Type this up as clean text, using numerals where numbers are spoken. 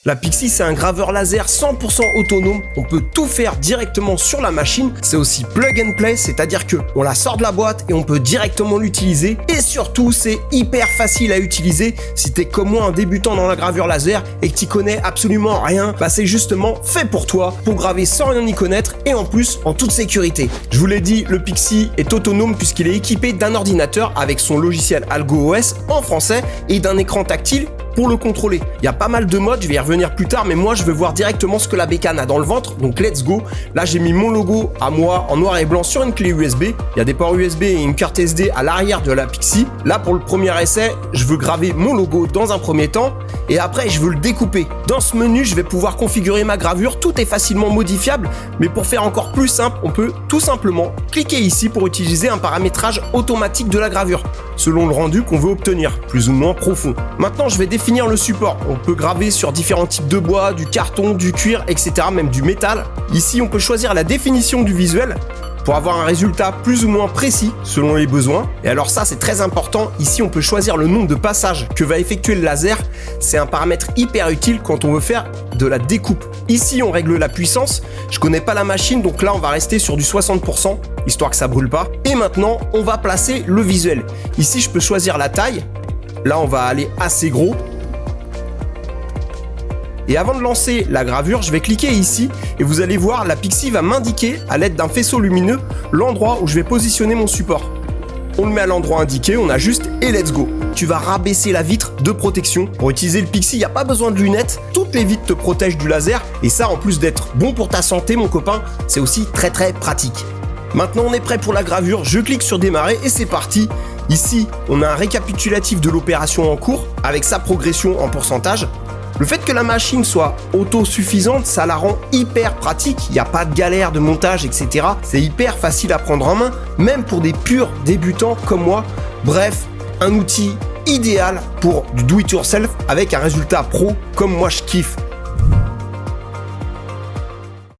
La Pixie, c'est un graveur laser 100% autonome. On peut tout faire directement sur la machine. C'est aussi plug and play, c'est-à-dire que on la sort de la boîte et on peut directement l'utiliser. Et surtout, c'est hyper facile à utiliser. Si t'es comme moi un débutant dans la gravure laser et que t'y connais absolument rien, bah c'est justement fait pour toi, pour graver sans rien y connaître et en plus en toute sécurité. Je vous l'ai dit, le Pixie est autonome puisqu'il est équipé d'un ordinateur avec son logiciel AlgoOS en français et d'un écran tactile pour le contrôler. Il y a pas mal de modes, je vais y revenir plus tard, mais moi je veux voir directement ce que la bécane a dans le ventre, donc let's go. Là j'ai mis mon logo à moi en noir et blanc sur une clé USB. Il y a des ports USB et une carte SD à l'arrière de la Pixie. Là pour le premier essai, je veux graver mon logo dans un premier temps et après je veux le découper. Dans ce menu, je vais pouvoir configurer ma gravure, tout est facilement modifiable, mais pour faire encore plus simple, on peut tout simplement cliquer ici pour utiliser un paramétrage automatique de la gravure, selon le rendu qu'on veut obtenir, plus ou moins profond. Maintenant je vais définir le support. On peut graver sur différents types de bois, du carton, du cuir, etc., même du métal. Ici, on peut choisir la définition du visuel pour avoir un résultat plus ou moins précis selon les besoins. Et alors ça, c'est très important. Ici, on peut choisir le nombre de passages que va effectuer le laser. C'est un paramètre hyper utile quand on veut faire de la découpe. Ici, on règle la puissance. Je connais pas la machine, donc là, on va rester sur du 60%, histoire que ça brûle pas. Et maintenant, on va placer le visuel. Ici, je peux choisir la taille. Là, on va aller assez gros. Et avant de lancer la gravure, je vais cliquer ici et vous allez voir, la Pixie va m'indiquer à l'aide d'un faisceau lumineux l'endroit où je vais positionner mon support. On le met à l'endroit indiqué, on ajuste et let's go. Tu vas rabaisser la vitre de protection. Pour utiliser le Pixie, il n'y a pas besoin de lunettes. Toutes les vitres te protègent du laser et ça, en plus d'être bon pour ta santé, mon copain, c'est aussi très pratique. Maintenant, on est prêt pour la gravure. Je clique sur démarrer et c'est parti. Ici, on a un récapitulatif de l'opération en cours avec sa progression en pourcentage. Le fait que la machine soit autosuffisante, ça la rend hyper pratique. Il n'y a pas de galère de montage, etc. C'est hyper facile à prendre en main, même pour des purs débutants comme moi. Bref, un outil idéal pour du do-it-yourself avec un résultat pro comme moi je kiffe.